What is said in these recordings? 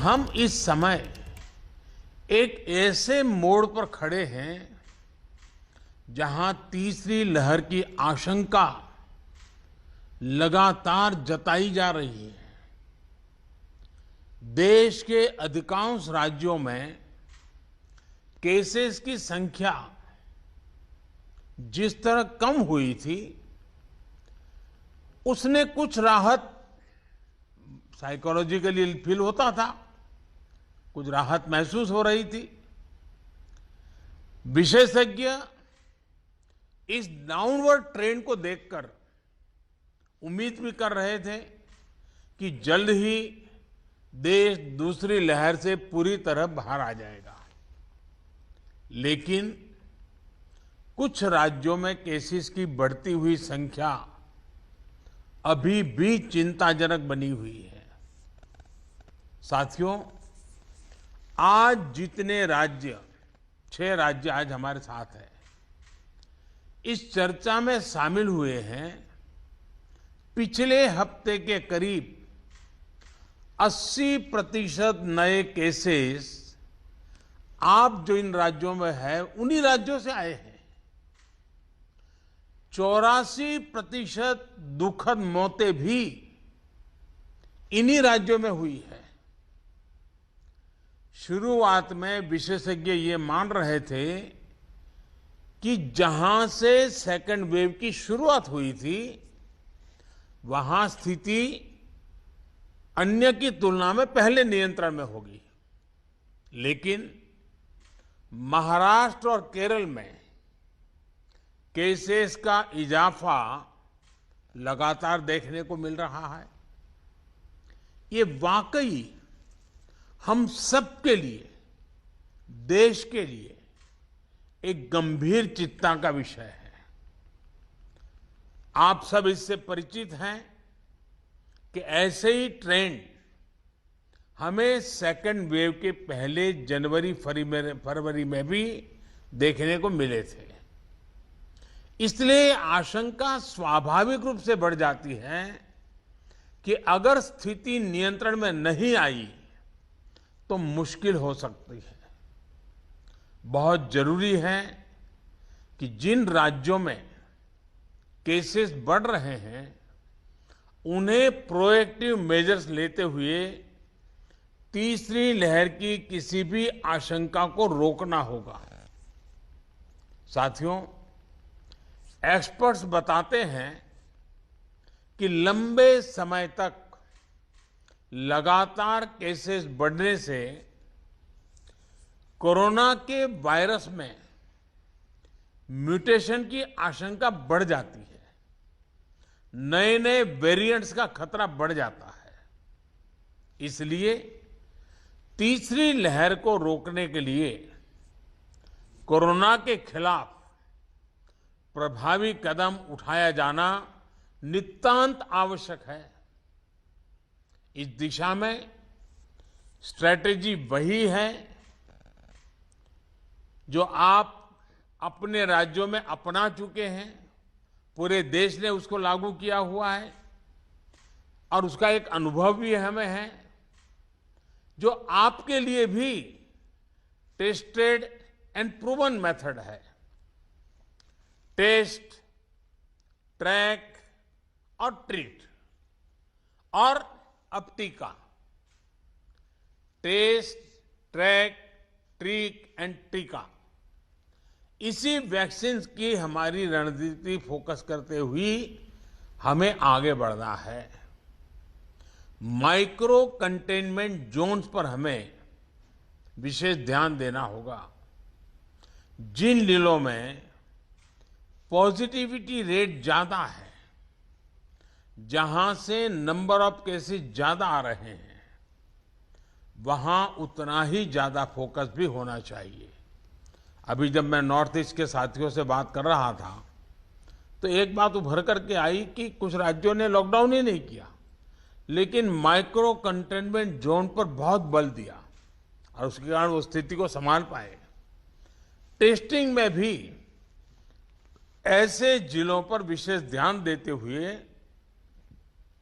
हम इस समय एक ऐसे मोड़ पर खड़े हैं जहां तीसरी लहर की आशंका लगातार जताई जा रही है। देश के अधिकांश राज्यों में केसेस की संख्या जिस तरह कम हुई थी, उसने कुछ राहत साइकोलॉजिकली फील होता था, कुछ राहत महसूस हो रही थी। विशेषज्ञ इस डाउनवर्ड ट्रेंड को देखकर उम्मीद भी कर रहे थे कि जल्द ही देश दूसरी लहर से पूरी तरह बाहर आ जाएगा। लेकिन कुछ राज्यों में केसेस की बढ़ती हुई संख्या अभी भी चिंताजनक बनी हुई है। साथियों, आज जितने राज्य 6 राज्य आज हमारे साथ हैं, इस चर्चा में शामिल हुए हैं, पिछले हफ्ते के करीब 80% नए केसेस आप जो इन राज्यों में है उन्हीं राज्यों से आए हैं। 84% दुखद मौतें भी इन्हीं राज्यों में हुई है। शुरुआत में विशेषज्ञ ये मान रहे थे कि जहां से सेकेंड वेव की शुरुआत हुई थी, वहां स्थिति अन्य की तुलना में पहले नियंत्रण में होगी। लेकिन महाराष्ट्र और केरल में केसेस का इजाफा लगातार देखने को मिल रहा है। ये वाकई हम सबके लिए, देश के लिए एक गंभीर चिंता का विषय है। आप सब इससे परिचित हैं कि ऐसे ही ट्रेंड हमें सेकेंड वेव के पहले जनवरी फरवरी में भी देखने को मिले थे। इसलिए आशंका स्वाभाविक रूप से बढ़ जाती है कि अगर स्थिति नियंत्रण में नहीं आई तो मुश्किल हो सकती है। बहुत जरूरी है कि जिन राज्यों में केसेस बढ़ रहे हैं, उन्हें प्रोएक्टिव मेजर्स लेते हुए तीसरी लहर की किसी भी आशंका को रोकना होगा। साथियों, एक्सपर्ट्स बताते हैं कि लंबे समय तक लगातार केसेस बढ़ने से कोरोना के वायरस में म्यूटेशन की आशंका बढ़ जाती है। नए नए वेरिएंट्स का खतरा बढ़ जाता है। इसलिए तीसरी लहर को रोकने के लिए कोरोना के खिलाफ प्रभावी कदम उठाया जाना नितांत आवश्यक है। इस दिशा में स्ट्रैटेजी वही है जो आप अपने राज्यों में अपना चुके हैं, पूरे देश ने उसको लागू किया हुआ है और उसका एक अनुभव भी हमें है, जो आपके लिए भी टेस्टेड एंड प्रूवन मेथड है। टेस्ट, ट्रैक और ट्रीट, और अब टीका। टेस्ट, ट्रैक, ट्रीट एंड टीका, इसी वैक्सीन की हमारी रणनीति फोकस करते हुए हमें आगे बढ़ना है। माइक्रो कंटेनमेंट जोन्स पर हमें विशेष ध्यान देना होगा। जिन जिलों में पॉजिटिविटी रेट ज्यादा है, जहां से नंबर ऑफ केसेस ज्यादा आ रहे हैं, वहां उतना ही ज्यादा फोकस भी होना चाहिए। अभी जब मैं नॉर्थ ईस्ट के साथियों से बात कर रहा था, तो एक बात उभर करके आई कि कुछ राज्यों ने लॉकडाउन ही नहीं किया, लेकिन माइक्रो कंटेनमेंट जोन पर बहुत बल दिया और उसके कारण वो स्थिति को संभाल पाए। टेस्टिंग में भी ऐसे जिलों पर विशेष ध्यान देते हुए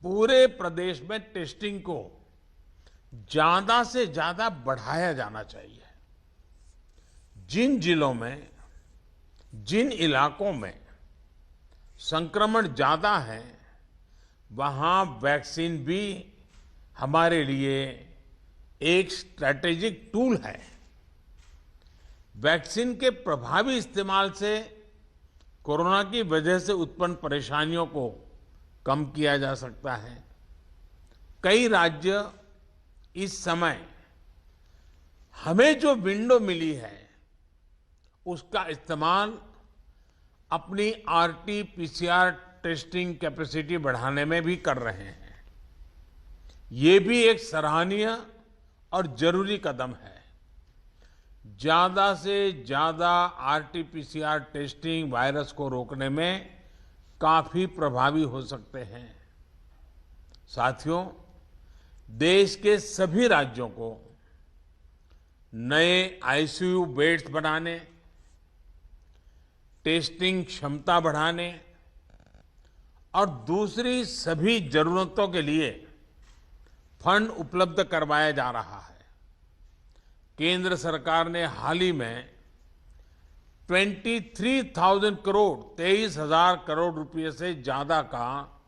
पूरे प्रदेश में टेस्टिंग को ज्यादा से ज्यादा बढ़ाया जाना चाहिए। जिन जिलों में, जिन इलाकों में संक्रमण ज्यादा है, वहां वैक्सीन भी हमारे लिए एक स्ट्रैटेजिक टूल है। वैक्सीन के प्रभावी इस्तेमाल से कोरोना की वजह से उत्पन्न परेशानियों को कम किया जा सकता है। कई राज्य इस समय हमें जो विंडो मिली है उसका इस्तेमाल अपनी आरटी-पीसीआर टेस्टिंग कैपेसिटी बढ़ाने में भी कर रहे हैं। ये भी एक सराहनीय और जरूरी कदम है। ज्यादा से ज्यादा आरटी-पीसीआर टेस्टिंग वायरस को रोकने में काफी प्रभावी हो सकते हैं। साथियों, देश के सभी राज्यों को नए आईसीयू बेड्स बनाने, टेस्टिंग क्षमता बढ़ाने और दूसरी सभी जरूरतों के लिए फंड उपलब्ध करवाया जा रहा है। केंद्र सरकार ने हाल ही में 23,000 करोड़ 23,000 करोड़ रुपए से ज्यादा का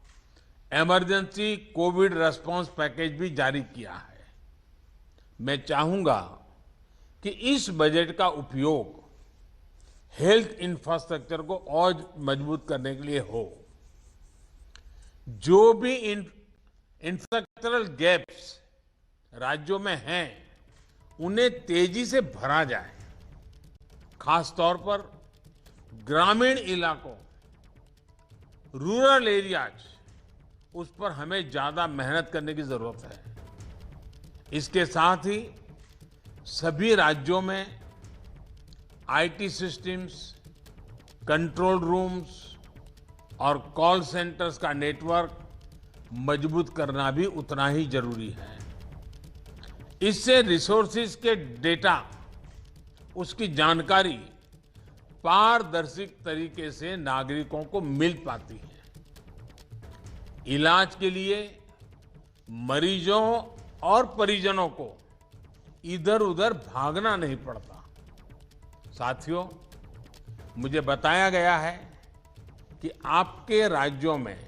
इमरजेंसी कोविड रिस्पांस पैकेज भी जारी किया है। मैं चाहूंगा कि इस बजट का उपयोग हेल्थ इंफ्रास्ट्रक्चर को और मजबूत करने के लिए हो। जो भी इंफ्रास्ट्रक्चरल गैप्स राज्यों में हैं, उन्हें तेजी से भरा जाए। खासतौर पर ग्रामीण इलाकों, रूरल एरियाज, उस पर हमें ज्यादा मेहनत करने की जरूरत है। इसके साथ ही सभी राज्यों में आईटी सिस्टम्स, कंट्रोल रूम्स और कॉल सेंटर्स का नेटवर्क मजबूत करना भी उतना ही जरूरी है। इससे रिसोर्सेज के डेटा, उसकी जानकारी पारदर्शी तरीके से नागरिकों को मिल पाती है। इलाज के लिए मरीजों और परिजनों को इधर उधर भागना नहीं पड़ता। साथियों, मुझे बताया गया है कि आपके राज्यों में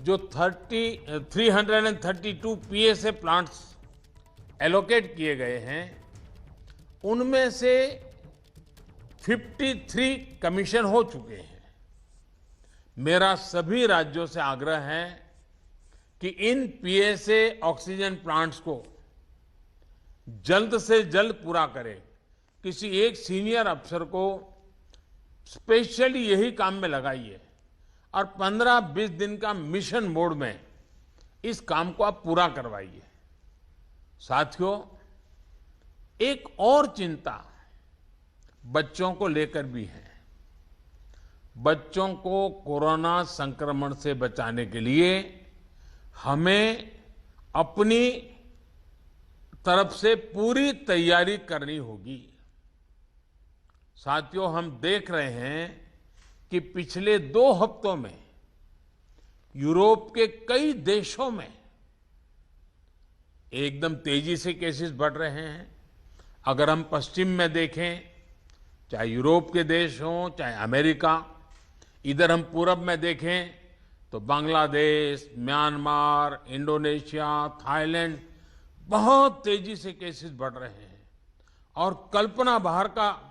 जो 332 पीएसए प्लांट्स एलोकेट किए गए हैं, उनमें से 53 कमीशन हो चुके हैं। मेरा सभी राज्यों से आग्रह है कि इन पीएसए ऑक्सीजन प्लांट्स को जल्द से जल्द पूरा करें। किसी एक सीनियर अफसर को स्पेशली यही काम में लगाइए और 15-20 दिन का मिशन मोड में इस काम को आप पूरा करवाइए। साथियों, एक और चिंता बच्चों को लेकर भी है। बच्चों को कोरोना संक्रमण से बचाने के लिए हमें अपनी तरफ से पूरी तैयारी करनी होगी। साथियों, हम देख रहे हैं कि पिछले 2 हफ्तों में यूरोप के कई देशों में एकदम तेजी से केसेस बढ़ रहे हैं। अगर हम पश्चिम में देखें, चाहे यूरोप के देश हों, चाहे अमेरिका, इधर हम पूरब में देखें तो बांग्लादेश, म्यांमार, इंडोनेशिया, थाईलैंड, बहुत तेजी से केसेस बढ़ रहे हैं और कल्पना बाहर का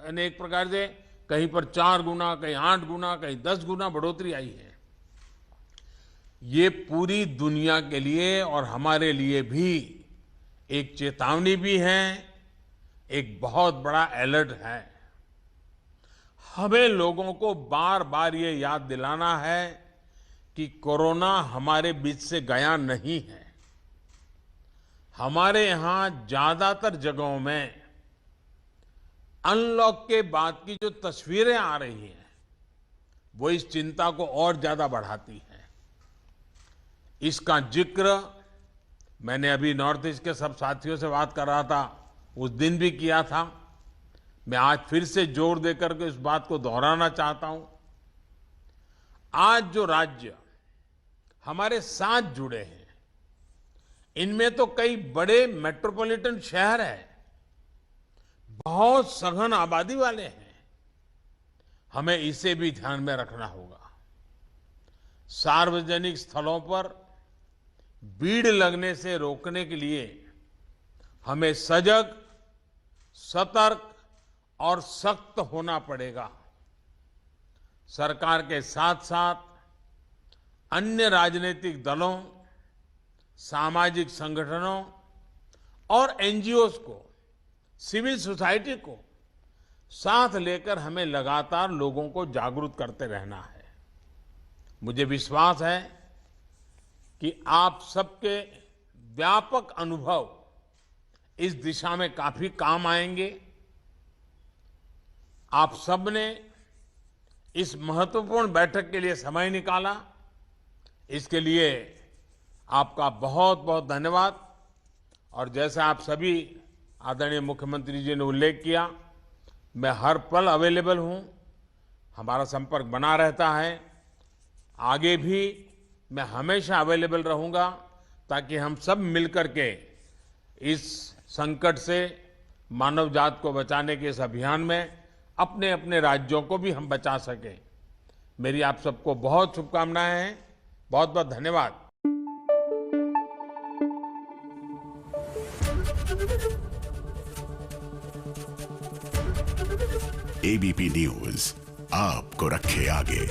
अनेक प्रकार से कहीं पर 4 गुना, कहीं 8 गुना, कहीं 10 गुना बढ़ोतरी आई है। ये पूरी दुनिया के लिए और हमारे लिए भी एक चेतावनी भी है, एक बहुत बड़ा अलर्ट है। हमें लोगों को बार बार ये याद दिलाना है कि कोरोना हमारे बीच से गया नहीं है। हमारे यहां ज्यादातर जगहों में अनलॉक के बाद की जो तस्वीरें आ रही हैं, वो इस चिंता को और ज्यादा बढ़ाती हैं। इसका जिक्र मैंने अभी नॉर्थ ईस्ट के सब साथियों से बात कर रहा था, उस दिन भी किया था। मैं आज फिर से जोर देकर के इस बात को दोहराना चाहता हूं। आज जो राज्य हमारे साथ जुड़े हैं, इनमें तो कई बड़े मेट्रोपॉलिटन शहर हैं, बहुत सघन आबादी वाले हैं। हमें इसे भी ध्यान में रखना होगा। सार्वजनिक स्थलों पर भीड़ लगने से रोकने के लिए हमें सजग, सतर्क और सख्त होना पड़ेगा। सरकार के साथ साथ अन्य राजनीतिक दलों, सामाजिक संगठनों और एनजीओज को, सिविल सोसाइटी को साथ लेकर हमें लगातार लोगों को जागरूक करते रहना है। मुझे विश्वास है कि आप सबके व्यापक अनुभव इस दिशा में काफी काम आएंगे। आप सबने इस महत्वपूर्ण बैठक के लिए समय निकाला, इसके लिए आपका बहुत बहुत धन्यवाद। और जैसा आप सभी आदरणीय मुख्यमंत्री जी ने उल्लेख किया, मैं हर पल अवेलेबल हूं। हमारा संपर्क बना रहता है। आगे भी मैं हमेशा अवेलेबल रहूंगा, ताकि हम सब मिलकर के इस संकट से मानव जात को बचाने के इस अभियान में अपने अपने राज्यों को भी हम बचा सकें। मेरी आप सबको बहुत शुभकामनाएं हैं। बहुत बहुत धन्यवाद। एबीपी न्यूज आपको रखे आगे।